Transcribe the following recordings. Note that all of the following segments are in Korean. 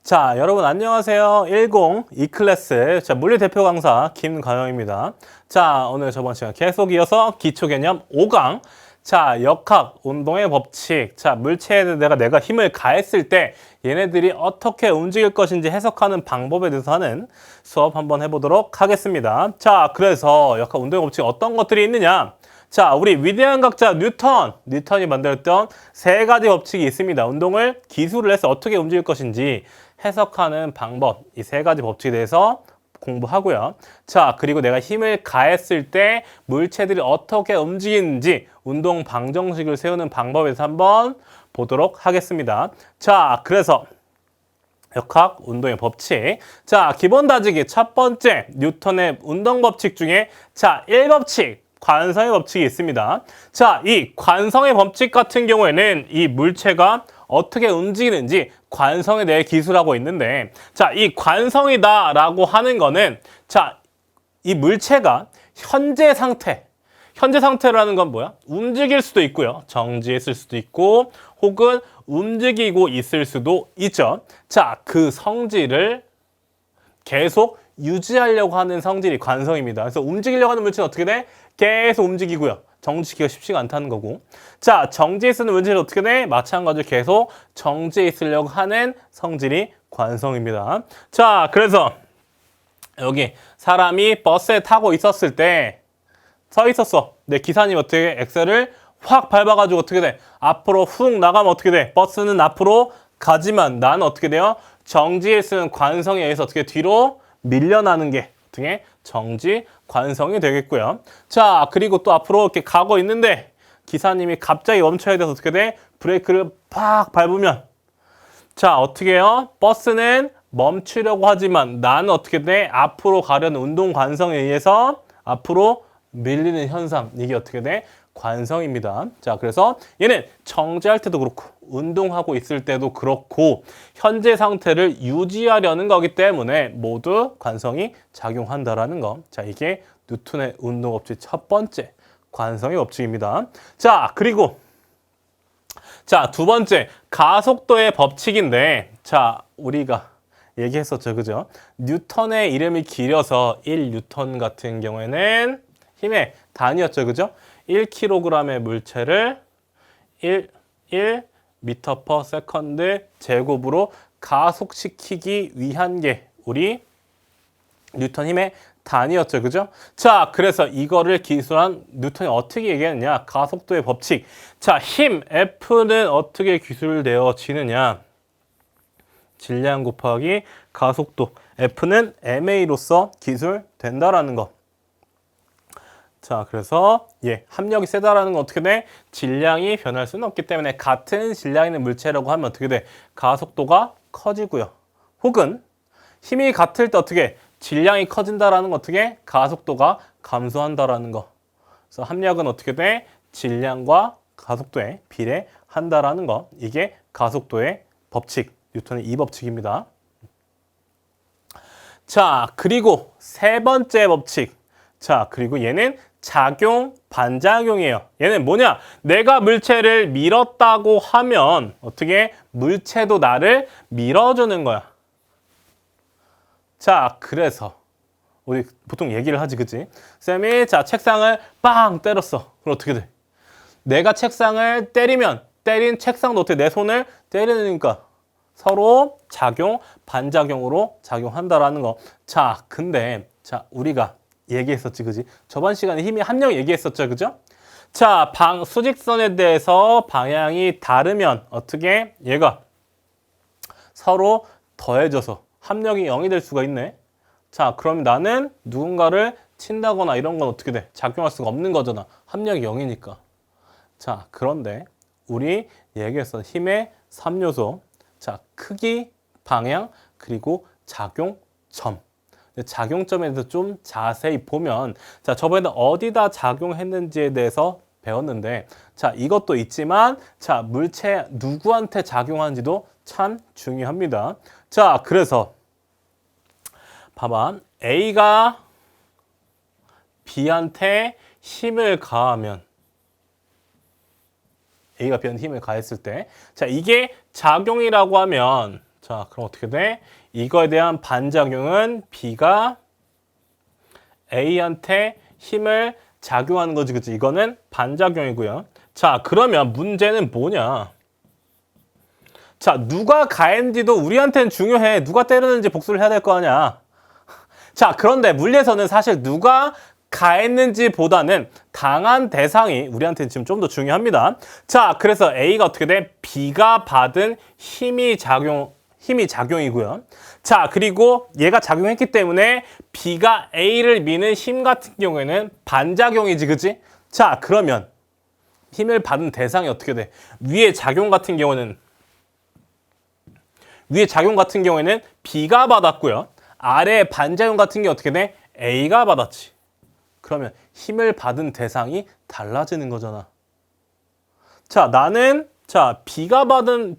자, 여러분 안녕하세요. 10 E클래스 물리 대표 강사 김가영입니다. 자, 오늘 저번 시간 계속 이어서 기초개념 5강. 자, 역학, 운동의 법칙. 자, 물체에 내가 힘을 가했을 때 얘네들이 어떻게 움직일 것인지 해석하는 방법에 대해서 하는 수업 한번 해보도록 하겠습니다. 자, 그래서 역학, 운동의 법칙 어떤 것들이 있느냐? 자, 우리 위대한 과학자 뉴턴이 만들었던 세 가지 법칙이 있습니다. 운동을 기술을 해서 어떻게 움직일 것인지 해석하는 방법, 이 세 가지 법칙에 대해서 공부하고요. 자, 그리고 내가 힘을 가했을 때 물체들이 어떻게 움직이는지 운동 방정식을 세우는 방법에 대해서 한번 보도록 하겠습니다. 자, 그래서 역학, 운동의 법칙. 자, 기본 다지기 첫 번째 뉴턴의 운동 법칙 중에 자, 1법칙. 관성의 법칙이 있습니다. 자, 이 관성의 법칙 같은 경우에는 이 물체가 어떻게 움직이는지 관성에 대해 기술하고 있는데, 자, 이 관성이다라고 하는 거는, 자, 이 물체가 현재 상태라는 건 뭐야? 움직일 수도 있고요. 정지했을 수도 있고, 혹은 움직이고 있을 수도 있죠. 자, 그 성질을 계속 유지하려고 하는 성질이 관성입니다. 그래서 움직이려고 하는 물체는 어떻게 돼? 계속 움직이고요. 정지시키기가 쉽지가 않다는 거고. 자, 정지에 쓰는 물체는 어떻게 돼? 마찬가지로 계속 정지에 있으려고 하는 성질이 관성입니다. 자, 그래서 여기 사람이 버스에 타고 있었을 때 서 있었어. 근데 기사님 어떻게 엑셀을 확 밟아가지고 어떻게 돼? 앞으로 훅 나가면 어떻게 돼? 버스는 앞으로 가지만 나는 어떻게 돼요? 정지에 쓰는 관성에 의해서 어떻게 뒤로 밀려나는 게 등의 정지 관성이 되겠고요. 자, 그리고 또 앞으로 이렇게 가고 있는데 기사님이 갑자기 멈춰야 돼서 어떻게 돼? 브레이크를 팍 밟으면 자, 어떻게 해요? 버스는 멈추려고 하지만 나는 어떻게 돼? 앞으로 가려는 운동 관성에 의해서 앞으로 밀리는 현상. 이게 어떻게 돼? 관성입니다. 자, 그래서 얘는 정지할 때도 그렇고 운동하고 있을 때도 그렇고 현재 상태를 유지하려는 거기 때문에 모두 관성이 작용한다라는 거. 자, 이게 뉴턴의 운동 법칙 첫 번째 관성의 법칙입니다. 자, 그리고 자, 두 번째 가속도의 법칙인데, 자, 우리가 얘기했었죠, 그죠? 뉴턴의 이름이 길어서 1뉴턴 같은 경우에는 힘의 단위였죠, 그죠? 1kg의 물체를 1m/s 제곱으로 가속시키기 위한 게 우리 뉴턴 힘의 단위였죠, 그죠? 자, 그래서 이거를 기술한 뉴턴이 어떻게 얘기했느냐? 가속도의 법칙. 자, 힘 F는 어떻게 기술되어지느냐? 질량 곱하기 가속도. F는 ma로서 기술된다라는 거. 자, 그래서 합력이 세다라는 건 어떻게 돼? 질량이 변할 수는 없기 때문에 같은 질량 있는 물체라고 하면 어떻게 돼? 가속도가 커지고요. 혹은 힘이 같을 때 어떻게? 질량이 커진다라는 건 어떻게? 가속도가 감소한다라는 거. 그래서 합력은 어떻게 돼? 질량과 가속도에 비례한다라는 거. 이게 가속도의 법칙. 뉴턴의 이 법칙입니다. 자, 그리고 세 번째 법칙. 자, 그리고 얘는 작용, 반작용이에요. 얘는 뭐냐? 내가 물체를 밀었다고 하면 어떻게? 물체도 나를 밀어주는 거야. 자, 그래서 우리 보통 얘기를 하지, 그치? 쌤이 자, 책상을 빵 때렸어. 그럼 어떻게 돼? 내가 책상을 때리면 때린 책상도 어떻게 내 손을 때리니까 서로 작용, 반작용으로 작용한다라는 거. 자, 근데 자, 우리가 얘기했었지, 그지? 저번 시간에 힘의 합력 얘기했었죠, 그죠? 자, 수직선에 대해서 방향이 다르면 어떻게? 얘가 서로 더해져서 합력이 0이 될 수가 있네. 자, 그럼 나는 누군가를 친다거나 이런 건 어떻게 돼? 작용할 수가 없는 거잖아. 합력이 0이니까. 자, 그런데 우리 얘기했던 힘의 3요소. 자, 크기, 방향, 그리고 작용점. 작용점에 대해서 좀 자세히 보면 자, 저번에 어디다 작용했는지에 대해서 배웠는데 자, 이것도 있지만 자, 물체 누구한테 작용하는지도 참 중요합니다. 자, 그래서 봐봐. A가 B한테 힘을 가하면 A가 B한테 힘을 가했을 때, 자, 이게 작용이라고 하면, 자, 그럼 어떻게 돼? 이거에 대한 반작용은 B가 A한테 힘을 작용하는 거지, 그치? 이거는 반작용이고요. 자, 그러면 문제는 뭐냐? 자, 누가 가했는지도 우리한테는 중요해. 누가 때렸는지 복수를 해야 될 거 아니야. 자, 그런데 물리에서는 사실 누가 가했는지 보다는 당한 대상이 우리한테는 지금 좀 더 중요합니다. 자, 그래서 A가 어떻게 돼? B가 받은 힘이 작용이고요. 자, 그리고 얘가 작용했기 때문에 B가 A를 미는 힘 같은 경우에는 반작용이지, 그치? 자, 그러면 힘을 받은 대상이 어떻게 돼? 위에 작용 같은 경우는 B가 받았고요. 아래 반작용 같은 게 어떻게 돼? A가 받았지. 그러면 힘을 받은 대상이 달라지는 거잖아. 자, B가 받은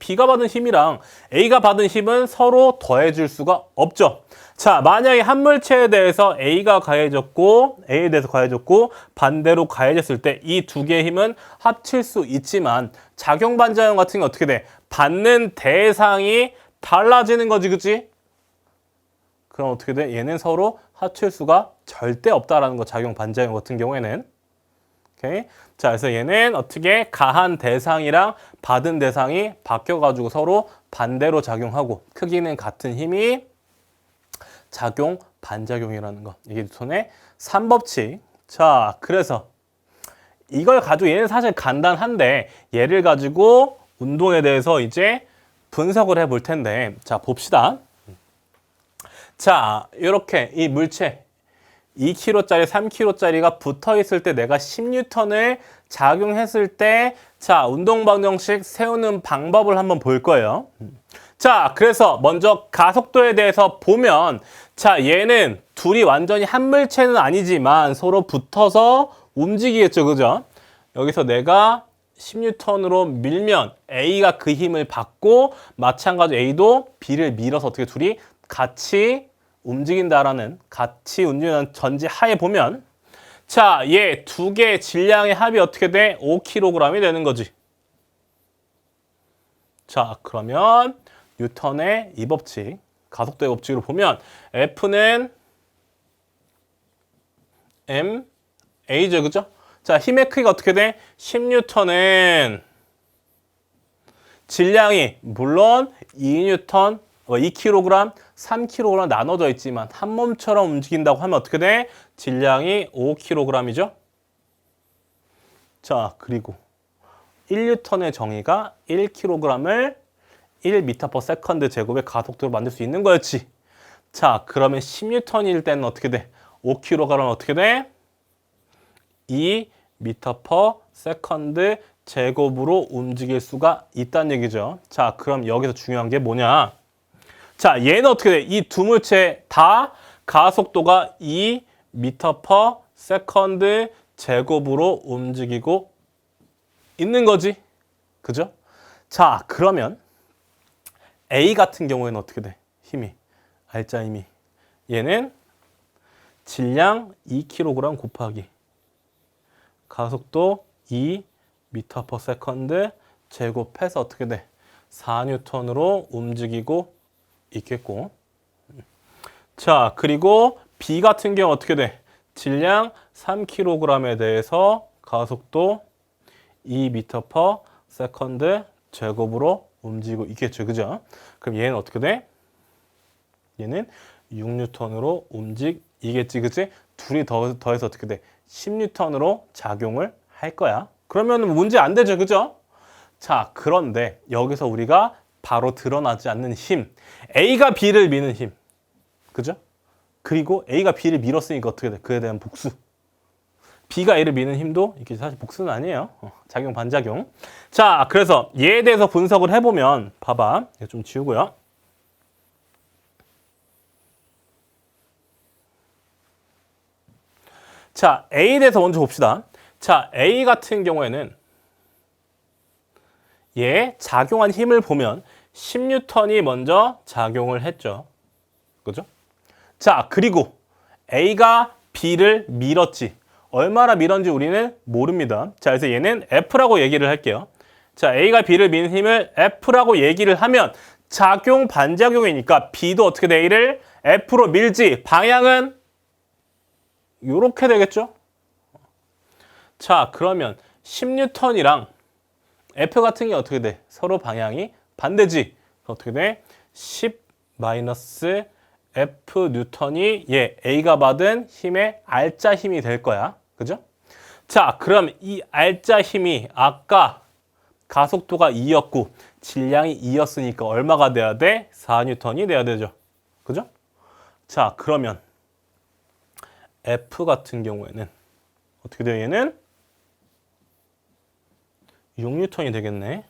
힘이랑 A가 받은 힘은 서로 더해질 수가 없죠. 자, 만약에 한 물체에 대해서 A가 가해졌고 A에 대해서 가해졌고 반대로 가해졌을 때 이 두 개의 힘은 합칠 수 있지만 작용 반작용 같은 게 어떻게 돼? 받는 대상이 달라지는 거지, 그치? 그럼 어떻게 돼? 얘는 서로 합칠 수가 절대 없다라는 거, 작용 반작용 같은 경우에는. 오케이? 자, 그래서 얘는 어떻게 가한 대상이랑 받은 대상이 바뀌어가지고 서로 반대로 작용하고 크기는 같은 힘이 작용 반작용이라는 거. 이게 뉴턴의 3법칙. 자, 그래서 이걸 가지고 얘는 사실 간단한데 얘를 가지고 운동에 대해서 이제 분석을 해볼 텐데, 자, 봅시다. 자, 이렇게 이 물체 2kg짜리, 3kg짜리가 붙어 있을 때 내가 10N을 작용했을 때, 자, 운동 방정식 세우는 방법을 한번 볼 거예요. 자, 그래서 먼저 가속도에 대해서 보면, 자, 얘는 둘이 완전히 한 물체는 아니지만 서로 붙어서 움직이겠죠, 그죠? 여기서 내가 10N으로 밀면 A가 그 힘을 받고 마찬가지로 A도 B를 밀어서 어떻게 둘이 같이 움직인다라는 전제 하에 보면, 자, 얘 두 개의 질량의 합이 어떻게 돼? 5kg이 되는 거지. 자, 그러면 뉴턴의 이 법칙, 가속도의 법칙으로 보면 F는 A죠, 그죠? 자, 힘의 크기가 어떻게 돼? 10N은 질량이 물론 2kg, 3kg 나눠져 있지만 한 몸처럼 움직인다고 하면 어떻게 돼? 질량이 5kg이죠. 자, 그리고 1N의 정의가 1kg을 1m/s 제곱의 가속도로 만들 수 있는 거였지. 자, 그러면 10N일 때는 어떻게 돼? 5kg은 어떻게 돼? 2m/s 제곱으로 움직일 수가 있다는 얘기죠. 자, 그럼 여기서 중요한 게 뭐냐? 자, 얘는 어떻게 돼? 이 두 물체 다 가속도가 2m/s 제곱으로 움직이고 있는 거지. 그죠? 자, 그러면 A 같은 경우에는 어떻게 돼? 힘이, 알짜 힘이. 얘는 질량 2kg 곱하기 가속도 2m/s 제곱해서 어떻게 돼? 4N으로 움직이고 있겠고. 자, 그리고 B 같은 경우 어떻게 돼? 질량 3kg에 대해서 가속도 2m/s 제곱으로 움직이고 있겠죠, 그죠? 그럼 얘는 어떻게 돼? 얘는 6N으로 움직이겠지, 그치? 둘이 더해서 어떻게 돼? 10N으로 작용을 할 거야. 그러면 문제 안 되죠, 그죠? 자, 그런데 여기서 우리가 바로 드러나지 않는 힘, A가 B를 미는 힘, 그죠? 그리고 A가 B를 밀었으니까 어떻게 돼? 그에 대한 복수. B가 A를 미는 힘도 이게 사실 복수는 아니에요. 작용 반작용. 자, 그래서 얘에 대해서 분석을 해보면 봐봐. 이거 좀 지우고요. 자, A에 대해서 먼저 봅시다. 자, A 같은 경우에는 얘 작용한 힘을 보면 10N이 먼저 작용을 했죠. 그죠? 자, 그리고 A가 B를 밀었지. 얼마나 밀었는지 우리는 모릅니다. 자, 그래서 얘는 F라고 얘기를 할게요. 자, A가 B를 미는 힘을 F라고 얘기를 하면 작용, 반작용이니까 B도 어떻게 돼? A를 F로 밀지. 방향은 요렇게 되겠죠? 자, 그러면 10N이랑 F 같은 게 어떻게 돼? 서로 방향이 반대지. 어떻게 돼? 10 마이너스 F 뉴턴이 A가 받은 힘의 R자 힘이 될 거야. 그죠? 자, 그럼 이 R자 힘이 아까 가속도가 2였고 질량이 2였으니까 얼마가 돼야 돼? 4N이 돼야 되죠. 그죠? 자, 그러면 F 같은 경우에는 어떻게 돼요? 얘는 6N이 되겠네.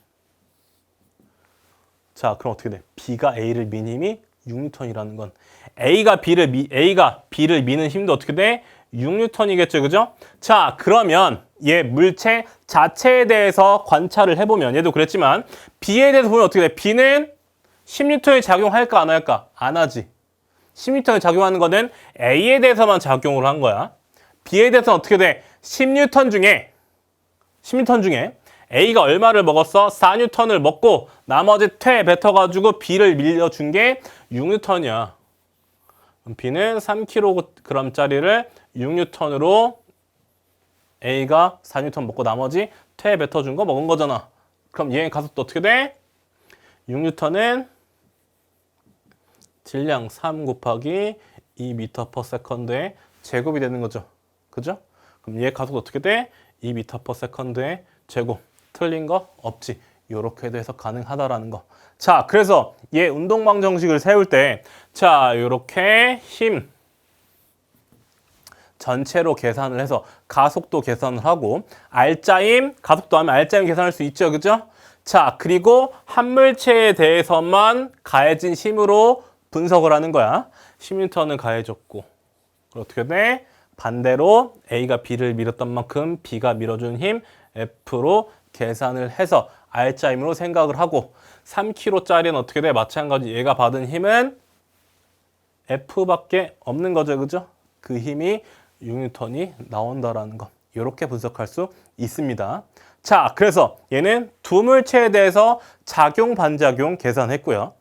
자, 그럼 어떻게 돼? B가 A를 민 힘이 6N이라는 건 A가 B를 미는 힘도 어떻게 돼? 6N이겠죠, 그죠? 자, 그러면 얘 물체 자체에 대해서 관찰을 해보면 얘도 그랬지만 B에 대해서 보면 어떻게 돼? B는 10N이 작용할까 안 할까? 안 하지. 10N이 작용하는 거는 A에 대해서만 작용을 한 거야. B에 대해서는 어떻게 돼? 10N 중에 A가 얼마를 먹었어? 4N을 먹고 나머지 퇴 뱉어가지고 B를 밀려준 게 6N이야. B는 3kg짜리를 6N으로 A가 4N 먹고 나머지 퇴 뱉어준 거 먹은 거잖아. 그럼 얘의 가속도 어떻게 돼? 6N은 질량 3 곱하기 2m/s의 제곱이 되는 거죠. 그죠? 그럼 얘의 가속도 어떻게 돼? 2m/s의 제곱. 틀린 거 없지. 요렇게도 해석 가능하다라는 거. 자, 그래서 얘 운동방 정식을 세울 때, 자, 요렇게 힘 전체로 계산을 해서 가속도 계산을 하고, R자임, 가속도 하면 R자임 계산할 수 있죠. 그죠? 자, 그리고 한 물체에 대해서만 가해진 힘으로 분석을 하는 거야. 10N은 가해졌고, 어떻게 돼? 반대로 A가 B를 밀었던 만큼 B가 밀어준 힘 F로 계산을 해서 R자임으로 생각을 하고 3kg짜리는 어떻게 돼? 마찬가지 얘가 받은 힘은 F밖에 없는 거죠. 그죠? 그 힘이 6N이 나온다라는 거. 이렇게 분석할 수 있습니다. 자, 그래서 얘는 두 물체에 대해서 작용, 반작용 계산했고요.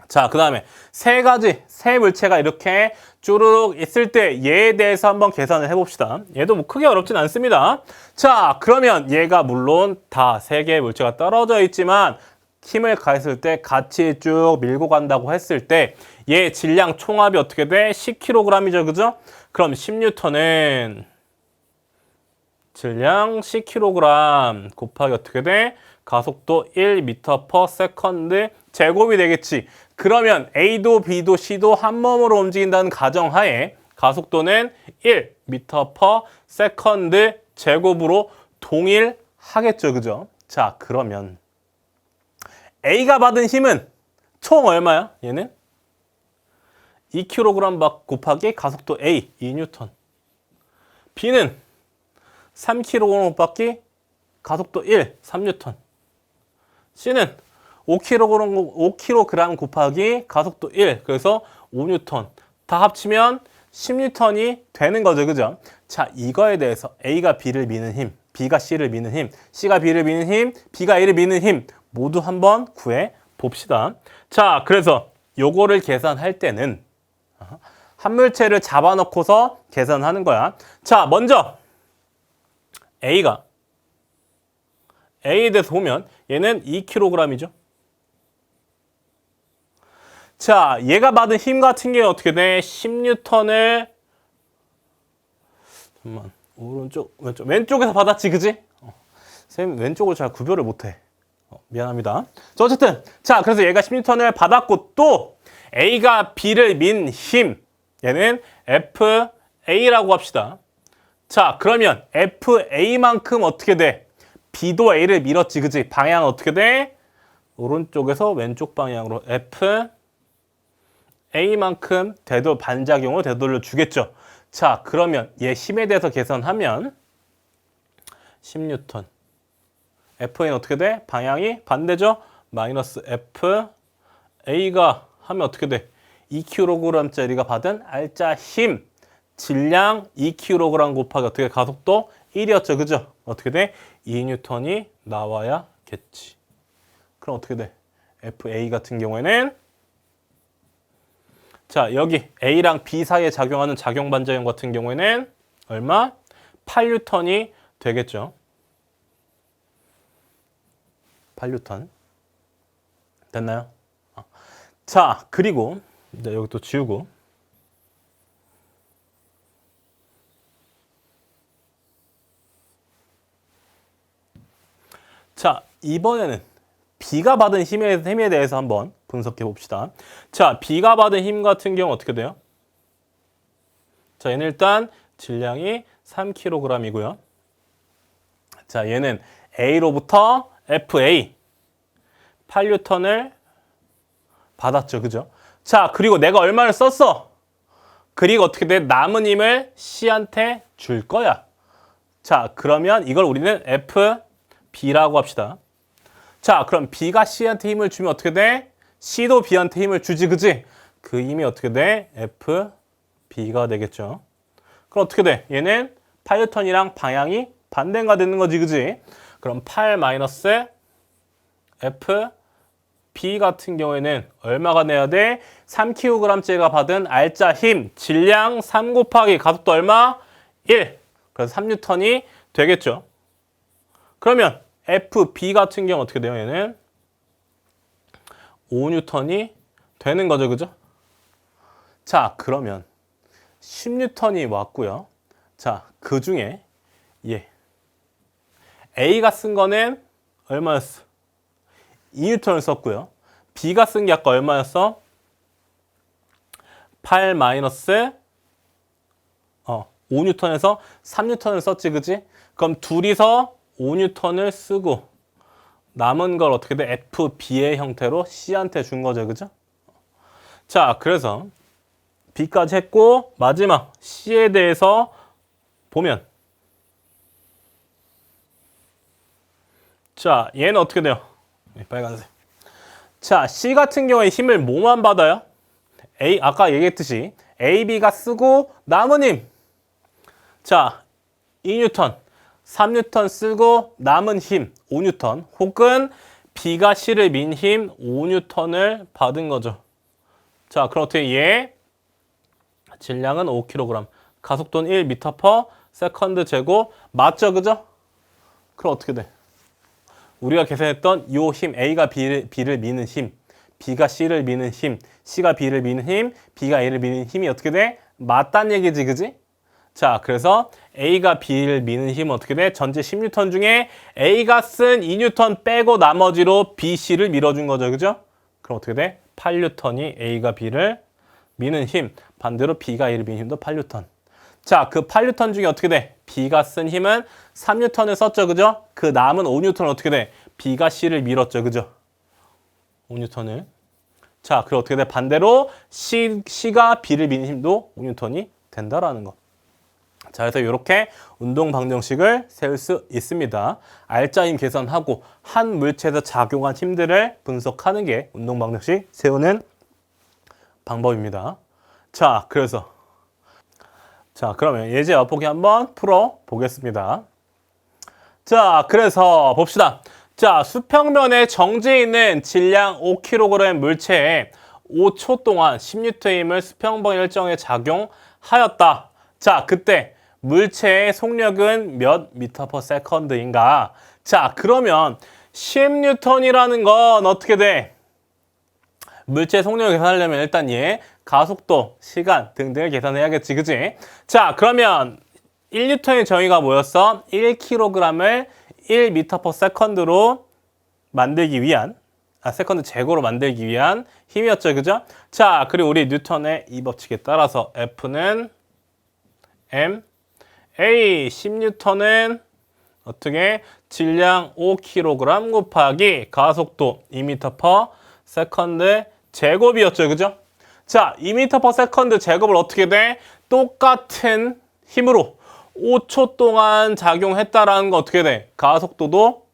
자, 그 다음에 세 물체가 이렇게 쭈르륵 있을 때 얘에 대해서 한번 계산을 해봅시다. 얘도 뭐 크게 어렵진 않습니다. 자, 그러면 얘가 물론 다 세 개의 물체가 떨어져 있지만 힘을 가했을 때 같이 쭉 밀고 간다고 했을 때 얘 질량 총합이 어떻게 돼? 10kg이죠. 그죠? 그럼 10N은 질량 10kg 곱하기 어떻게 돼? 가속도 1m/s 제곱이 되겠지. 그러면 A도 B도 C도 한 몸으로 움직인다는 가정하에 가속도는 1m/s 제곱으로 동일하겠죠. 그죠? 자, 그러면 A가 받은 힘은 총 얼마야? 얘는 2kg 곱하기 가속도 A, 2N. B는 3kg 곱하기 가속도 1, 3N. C는 5kg 곱하기 가속도 1, 그래서 5N. 다 합치면 10N이 되는 거죠. 그죠? 자, 이거에 대해서 A가 B를 미는 힘, B가 C를 미는 힘, C가 B를 미는 힘, B가 A를 미는 힘 모두 한번 구해 봅시다. 자, 그래서 요거를 계산할 때는 한 물체를 잡아놓고서 계산하는 거야. 자, 먼저 A에 대해서 보면 얘는 2kg이죠. 자, 얘가 받은 힘 같은 게 어떻게 돼? 10N을 잠깐만, 오른쪽, 왼쪽에서 받았지, 그지? 쌤 왼쪽을 잘 구별을 못해. 미안합니다. 자, 어쨌든 자, 그래서 얘가 10N을 받았고 또 A가 B를 민 힘, 얘는 FA라고 합시다. 자, 그러면 FA만큼 어떻게 돼? B도 A를 밀었지, 그지? 방향은 어떻게 돼? 오른쪽에서 왼쪽 방향으로 FA만큼 반작용을 되돌려 주겠죠. 자, 그러면 얘 힘에 대해서 계산하면 10N. FA는 어떻게 돼? 방향이 반대죠? 마이너스 F. A가 하면 어떻게 돼? 2kg짜리가 받은 R자 힘. 질량 2kg 곱하기 어떻게 가속도 1이었죠. 그죠? 어떻게 돼? 2N이 나와야겠지. 그럼 어떻게 돼? FA 같은 경우에는 자, 여기 A랑 B 사이에 작용하는 작용 반작용 같은 경우에는 얼마? 8N이 되겠죠. 8N. 됐나요? 자, 그리고 이제 여기 또 지우고 자, 이번에는 B가 받은 힘에 대해서 한번 분석해 봅시다. 자, B가 받은 힘 같은 경우 어떻게 돼요? 자, 얘는 일단 질량이 3kg이고요. 자, 얘는 A로부터 FA 8N을 받았죠. 그죠? 자, 그리고 내가 얼마를 썼어? 그리고 어떻게 돼? 남은 힘을 C한테 줄 거야. 자, 그러면 이걸 우리는 FB라고 합시다. 자, 그럼 B가 C한테 힘을 주면 어떻게 돼? C도 B한테 힘을 주지, 그지? 그 힘이 어떻게 돼? FB가 되겠죠. 그럼 어떻게 돼? 얘는 8N이랑 방향이 반대가 되는 거지, 그지? 그럼 8 마이너스 FB 같은 경우에는 얼마가 내야 돼? 3kg째가 받은 알짜 힘, 질량 3 곱하기 가속도 얼마? 1. 그래서 3N이 되겠죠. 그러면 FB 같은 경우 어떻게 돼요? 얘는 5N이 되는 거죠. 그죠? 자, 그러면 10N이 왔고요. 자, 그 중에 A가 쓴 거는 얼마였어? 2N을 썼고요. B가 쓴 게 아까 얼마였어? 8 마이너스 5N에서 3N을 썼지, 그지? 그럼 둘이서 5N을 쓰고 남은 걸 어떻게 돼? FB의 형태로 C한테 준 거죠, 그죠? 자, 그래서 B까지 했고 마지막 C에 대해서 보면 자, 얘는 어떻게 돼요? 빨간색. 자, C 같은 경우에 힘을 뭐만 받아요? 아까 얘기했듯이 AB가 쓰고 남은 힘. 자, 2N, 3N 쓰고 남은 힘 5N 혹은 B가 C를 민 힘 5N을 받은 거죠. 자, 그럼 어떻게 얘 질량은 5kg, 가속도는 1m/s 제곱 맞죠, 그죠? 그럼 어떻게 돼? 우리가 계산했던 이 힘, A가 B를 미는 힘, B가 C를 미는 힘, C가 B를 미는 힘, B가 A를 미는 힘이 어떻게 돼? 맞단 얘기지, 그지? 자, 그래서 A가 B를 미는 힘은 어떻게 돼? 전체 10N 중에 A가 쓴 2N 빼고 나머지로 B, C를 밀어준 거죠, 그죠? 그럼 어떻게 돼? 8N이 A가 B를 미는 힘, 반대로 B가 A를 미는 힘도 8N. 자, 그 8N 중에 어떻게 돼? B가 쓴 힘은 3N을 썼죠, 그죠? 그 남은 5N은 어떻게 돼? B가 C를 밀었죠, 그죠? 5N을. 자, 그리고 어떻게 돼? 반대로 C가 B를 미는 힘도 5N이 된다라는 거. 자, 그래서 이렇게 운동 방정식을 세울 수 있습니다. 알짜 힘 계산하고 한 물체에서 작용한 힘들을 분석하는 게 운동 방정식 세우는 방법입니다. 자, 그러면 예제 맛보기 한번 풀어 보겠습니다. 자, 그래서 봅시다. 자, 수평면에 정지해 있는 질량 5kg 물체에 5초 동안 10N의 힘을 수평방 일정에 작용하였다. 자, 그때 물체의 속력은 몇 m/s인가? 자, 그러면 10N이라는 건 어떻게 돼? 물체의 속력을 계산하려면 일단 가속도, 시간 등등을 계산해야겠지, 그지? 자, 그러면 1N의 정의가 뭐였어? 1kg을 1m/s로 만들기 위한, 세컨드 제곱로 만들기 위한 힘이었죠, 그죠? 자, 그리고 우리 뉴턴의 이 법칙에 따라서 F는 m, A 10N은 어떻게? 질량 5kg 곱하기 가속도 2m/s 제곱이었죠, 그죠? 자, 2m/s 제곱을 어떻게 돼? 똑같은 힘으로 5초 동안 작용했다라는 거 어떻게 돼? 가속도도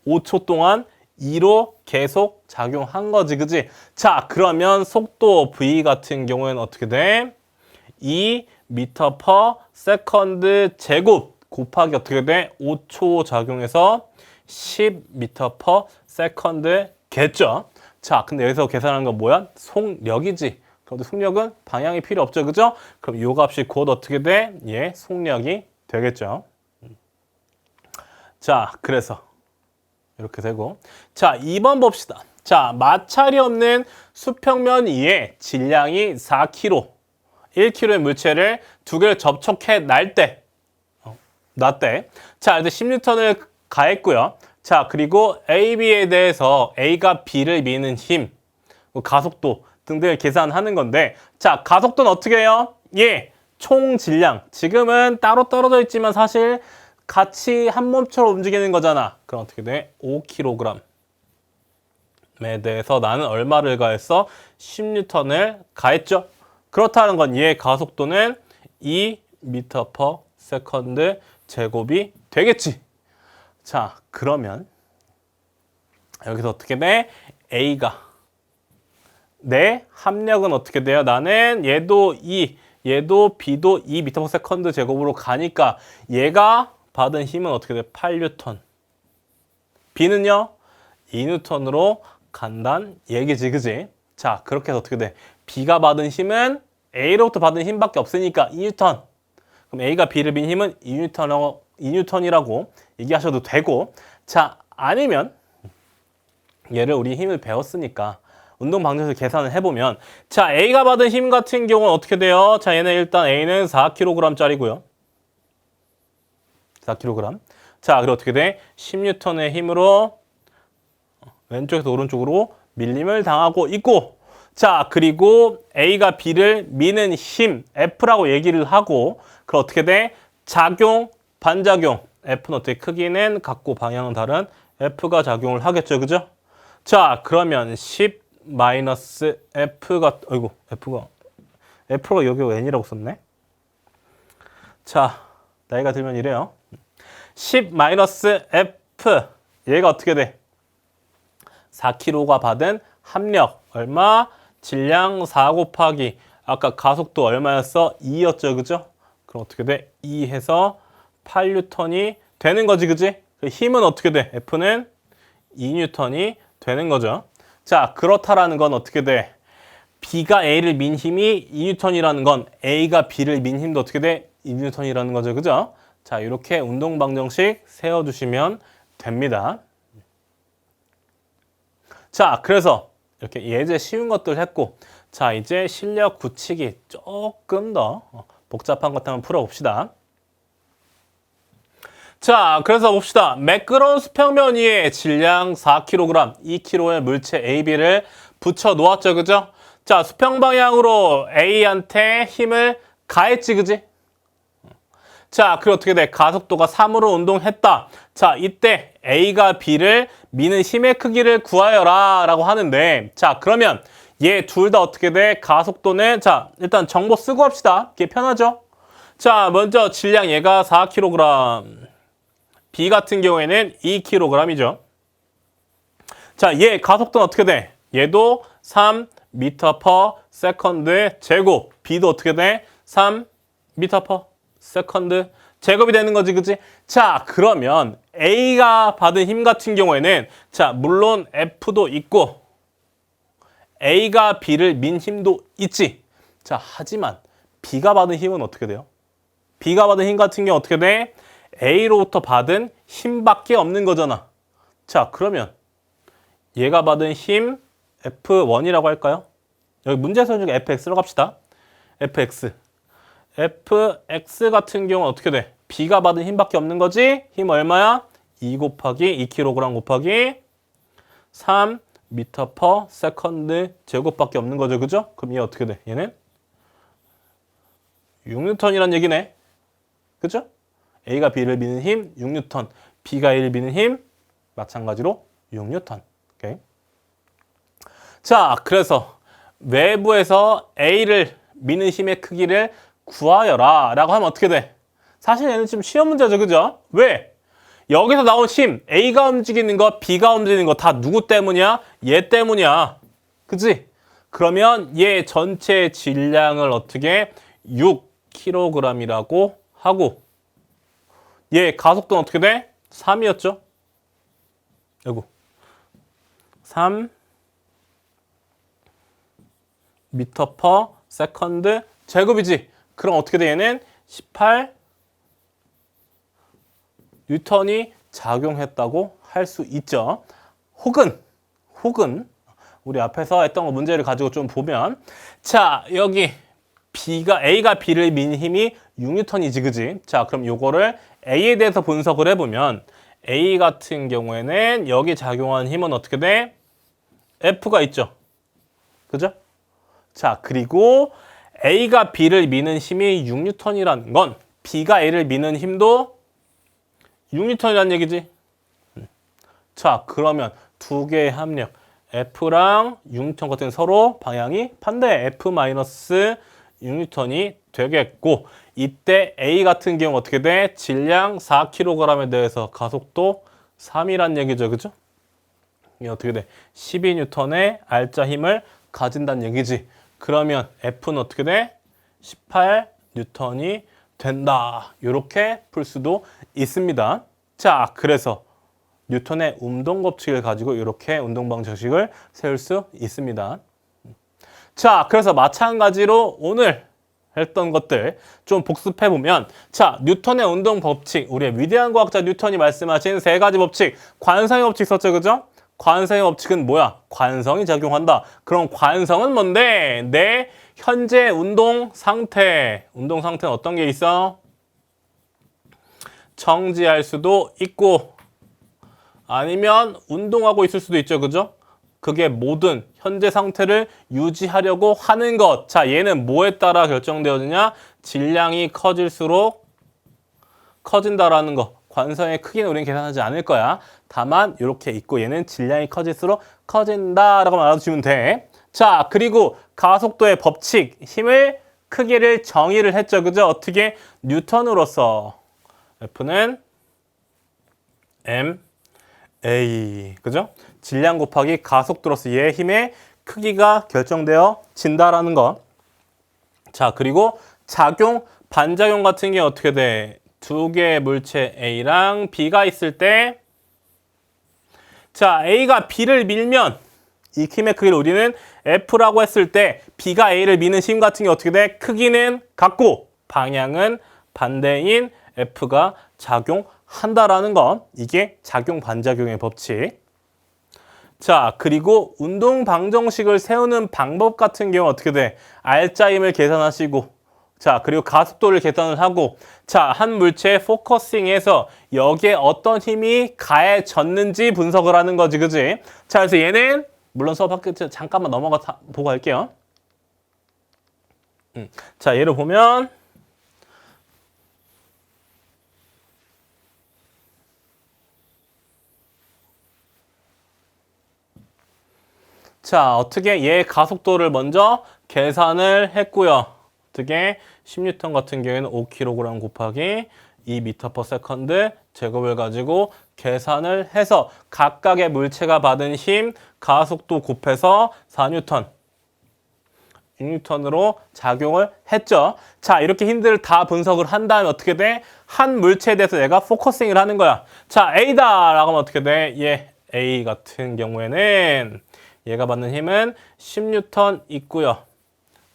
5초 동안 2로 계속 작용한 거지, 그지? 자, 그러면 속도 V 같은 경우에는 어떻게 돼? 2m per second 제곱 곱하기 어떻게 돼? 5초 작용해서 10m per second 겠죠? 자, 근데 여기서 계산하는 건 뭐야? 속력이지. 그런데 속력은 방향이 필요 없죠, 그죠? 그럼 요 값이 곧 어떻게 돼? 예, 속력이 되겠죠. 자, 그래서 이렇게 되고. 자, 2번 봅시다. 자, 마찰이 없는 수평면 위에 질량이 4kg, 1kg의 물체를 두 개를 접촉해 놨대. 자, 이제 10N을 가했고요. 자, 그리고 AB에 대해서 A가 B를 미는 힘, 가속도 등등을 계산하는 건데, 자, 가속도는 어떻게 해요? 예, 총 질량. 지금은 따로 떨어져 있지만 사실 같이 한 몸처럼 움직이는 거잖아. 그럼 어떻게 돼? 5kg에 대해서 나는 얼마를 가했어? 10N을 가했죠. 그렇다는 건 얘의 가속도는 2m per second 제곱이 되겠지. 자, 그러면 여기서 어떻게 돼? A가 내 합력은 어떻게 돼요? 나는 얘도 얘도 B도 2m per second 제곱으로 가니까 얘가 받은 힘은 어떻게 돼? 8N. B는요? 2N으로 간단 얘기지, 그지? 자, 그렇게 해서 어떻게 돼? B가 받은 힘은 A로부터 받은 힘밖에 없으니까 2N. 그럼 A가 B를 민 힘은 2N이라고 얘기하셔도 되고, 자, 아니면 얘를 우리 힘을 배웠으니까 운동 방정식을 계산을 해보면, 자, A가 받은 힘 같은 경우는 어떻게 돼요? 자, 얘는 일단 A는 4kg짜리고요. 4kg. 자, 그리고 어떻게 돼? 10N의 힘으로 왼쪽에서 오른쪽으로 밀림을 당하고 있고, 자, 그리고 A가 B를 미는 힘 F라고 얘기를 하고, 그럼 어떻게 돼? 작용, 반작용. F는 어떻게 크기는 같고 방향은 다른 F가 작용을 하겠죠, 그죠? 자, 그러면 10 마이너스 F가, 아이고, F가 여기 N이라고 썼네. 자, 나이가 들면 이래요. 10 마이너스 F, 얘가 어떻게 돼? 4kg가 받은 합력 얼마? 질량 4 곱하기 아까 가속도 얼마였어? 2였죠, 그죠? 그럼 어떻게 돼? 2 해서 8N이 되는 거지, 그지? 힘은 어떻게 돼? F는 2N이 되는 거죠. 자, 그렇다라는 건 어떻게 돼? B가 A를 민 힘이 2N이라는 건 A가 B를 민 힘도 어떻게 돼? 2N이라는 거죠, 그죠? 자, 이렇게 운동 방정식 세워주시면 됩니다. 자, 그래서 이렇게 예제 쉬운 것들 했고, 자, 이제 실력 굳히기 조금 더 복잡한 것 한번 풀어봅시다. 자, 그래서 봅시다. 매끄러운 수평면 위에 질량 4kg, 2kg의 물체 AB를 붙여 놓았죠, 그죠? 자, 수평 방향으로 A한테 힘을 가했지, 그지? 자, 그리고 어떻게 돼? 가속도가 3으로 운동했다. 자, 이때 A가 B를 미는 힘의 크기를 구하여라 라고 하는데, 자, 그러면 얘 둘 다 어떻게 돼? 가속도는, 자, 일단 정보 쓰고 합시다. 이게 편하죠? 자, 먼저 질량 얘가 4kg, B 같은 경우에는 2kg이죠. 자, 얘 가속도는 어떻게 돼? 얘도 3m per second 제곱. B도 어떻게 돼? 3m per second 제곱이 되는 거지, 그치? 자, 그러면 A가 받은 힘 같은 경우에는, 자, 물론 F도 있고 A가 B를 민 힘도 있지. 자, 하지만 B가 받은 힘은 어떻게 돼요? B가 받은 힘 같은 경우 어떻게 돼? A로부터 받은 힘밖에 없는 거잖아. 자, 그러면 얘가 받은 힘 F1이라고 할까요? 여기 문제에서 중에 FX로 갑시다. FX 같은 경우는 어떻게 돼? B가 받은 힘밖에 없는 거지? 힘 얼마야? 2 곱하기 2kg 곱하기 3m per second 제곱밖에 없는 거죠, 그죠? 그럼 얘 어떻게 돼? 얘는 6N이란 얘기네. 그죠? A가 B를 미는 힘 6N, B가 A를 미는 힘 마찬가지로 6N. 오케이. 자, 그래서 외부에서 A를 미는 힘의 크기를 구하여라 라고 하면 어떻게 돼? 사실 얘는 지금 시험 문제죠, 그죠? 왜? 여기서 나온 힘, A가 움직이는 거, B가 움직이는 거 다 누구 때문이야? 얘 때문이야. 그치? 그러면 얘 전체 질량을 어떻게 6kg이라고 하고 얘 가속도는 어떻게 돼? 3이었죠? 아이고 3 미터 퍼 세컨드 제곱이지. 그럼 어떻게 돼? 얘는 18 뉴턴이 작용했다고 할 수 있죠. 혹은 우리 앞에서 했던 거 문제를 가지고 좀 보면 자 여기 A가 B를 민 힘이 6뉴턴이지 그지? 자 그럼 요거를 A에 대해서 분석을 해보면 A 같은 경우에는 여기 작용한 힘은 어떻게 돼? F가 있죠. 그죠? 자 그리고 A가 B를 미는 힘이 6뉴턴이라는 건 B가 A를 미는 힘도 6뉴턴이라는 얘기지. 자 그러면 두 개의 합력 F랑 6뉴턴 같은 서로 방향이 반대 F-6뉴턴이 되겠고 이때 A 같은 경우 어떻게 돼? 질량 4kg에 대해서 가속도 3이란 얘기죠. 그죠? 이게 어떻게 돼? 12뉴턴의 알짜 힘을 가진다는 얘기지. 그러면 F는 어떻게 돼? 18뉴턴이 된다. 이렇게 풀 수도 있습니다. 자, 그래서 뉴턴의 운동 법칙을 가지고 이렇게 운동 방정식을 세울 수 있습니다. 자, 그래서 마찬가지로 오늘 했던 것들 좀 복습해 보면 자, 뉴턴의 운동 법칙, 우리의 위대한 과학자 뉴턴이 말씀하신 세 가지 법칙, 관성의 법칙 썼죠, 그죠? 관성의 법칙은 뭐야? 관성이 작용한다. 그럼 관성은 뭔데? 내 현재 운동 상태. 운동 상태는 어떤 게 있어? 정지할 수도 있고 아니면 운동하고 있을 수도 있죠. 그죠? 그게 모든 현재 상태를 유지하려고 하는 것. 자, 얘는 뭐에 따라 결정되어지냐? 질량이 커질수록 커진다라는 거. 관성의 크기는 우리는 계산하지 않을 거야. 다만 이렇게 있고 얘는 질량이 커질수록 커진다라고 알아두시면 돼. 자, 그리고 가속도의 법칙, 힘을 크기를 정의를 했죠. 그죠? 어떻게? 뉴턴으로서 F는 ma. 그죠? 질량 곱하기 가속도로서 얘의 힘의 크기가 결정되어 진다라는 거. 자, 그리고 작용, 반작용 같은 게 어떻게 돼? 두 개의 물체 A랑 B가 있을 때 자, A가 B를 밀면 이 힘의 크기를 우리는 F라고 했을 때 B가 A를 미는 힘 같은 게 어떻게 돼? 크기는 같고 방향은 반대인 F가 작용한다라는 거. 이게 작용 반작용의 법칙. 자, 그리고 운동 방정식을 세우는 방법 같은 경우 어떻게 돼? 알짜 힘을 계산하시고 자, 그리고 가속도를 계산을 하고 자, 한 물체에 포커싱해서 여기에 어떤 힘이 가해졌는지 분석을 하는 거지, 그지? 자, 그래서 얘는 물론 수업 학교 잠깐만 넘어가 보고 할게요. 자, 얘를 보면 자, 어떻게 얘 가속도를 먼저 계산을 했고요. 어떻게 10뉴턴 같은 경우에는 5kg 곱하기 2m/s 제곱을 가지고 계산을 해서 각각의 물체가 받은 힘 가속도 곱해서 4뉴턴 6뉴턴으로 작용을 했죠. 자, 이렇게 힘들을 다 분석을 한 다음에 어떻게 돼? 한 물체에 대해서 얘가 포커싱을 하는 거야. 자, A다 라고 하면 어떻게 돼? 얘 A 같은 경우에는 얘가 받는 힘은 10뉴턴 있고요.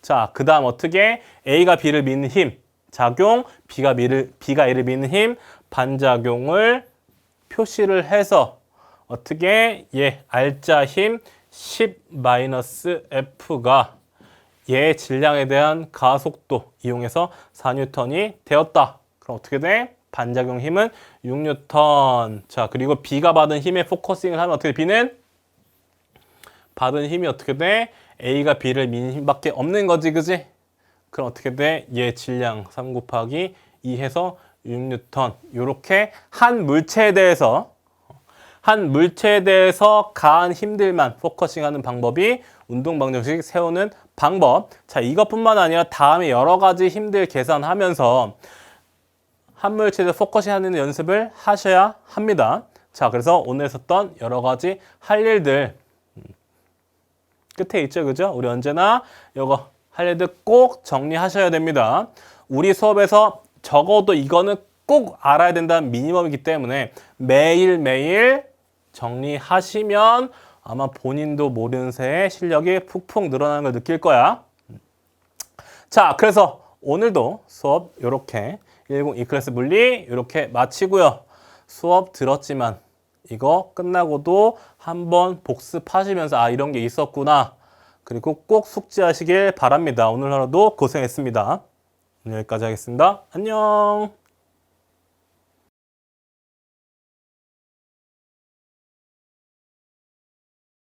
자, 그 다음 어떻게? A가 B를 미는 힘, 작용, B가 A를 미는 힘, 반작용을 표시를 해서 어떻게? 얘 알짜 힘 10-F가 얘 질량에 대한 가속도 이용해서 4뉴턴이 되었다. 그럼 어떻게 돼? 반작용 힘은 6뉴턴. 자, 그리고 B가 받은 힘에 포커싱을 하면 어떻게 B는? 받은 힘이 어떻게 돼? A가 B를 미는 힘밖에 없는 거지, 그지? 그럼 어떻게 돼? 얘 질량 3 곱하기 2 해서 6뉴턴. 요렇게 한 물체에 대해서 가한 힘들만 포커싱하는 방법이 운동 방정식 세우는 방법. 자, 이것뿐만 아니라 다음에 여러 가지 힘들 계산하면서 한 물체에 대해서 포커싱하는 연습을 하셔야 합니다. 자, 그래서 오늘 썼던 여러 가지 할 일들 끝에 있죠, 그죠? 우리 언제나 이거 할 일들 꼭 정리하셔야 됩니다. 우리 수업에서 적어도 이거는 꼭 알아야 된다는 미니멈이기 때문에 매일매일 정리하시면 아마 본인도 모르는 새에 실력이 푹푹 늘어나는 걸 느낄 거야. 자, 그래서 오늘도 수업 이렇게 110 E클래스 물리 이렇게 마치고요. 수업 들었지만 이거 끝나고도 한번 복습하시면서 아, 이런 게 있었구나. 그리고 꼭 숙지하시길 바랍니다. 오늘 하루도 고생했습니다. 오늘 여기까지 하겠습니다. 안녕.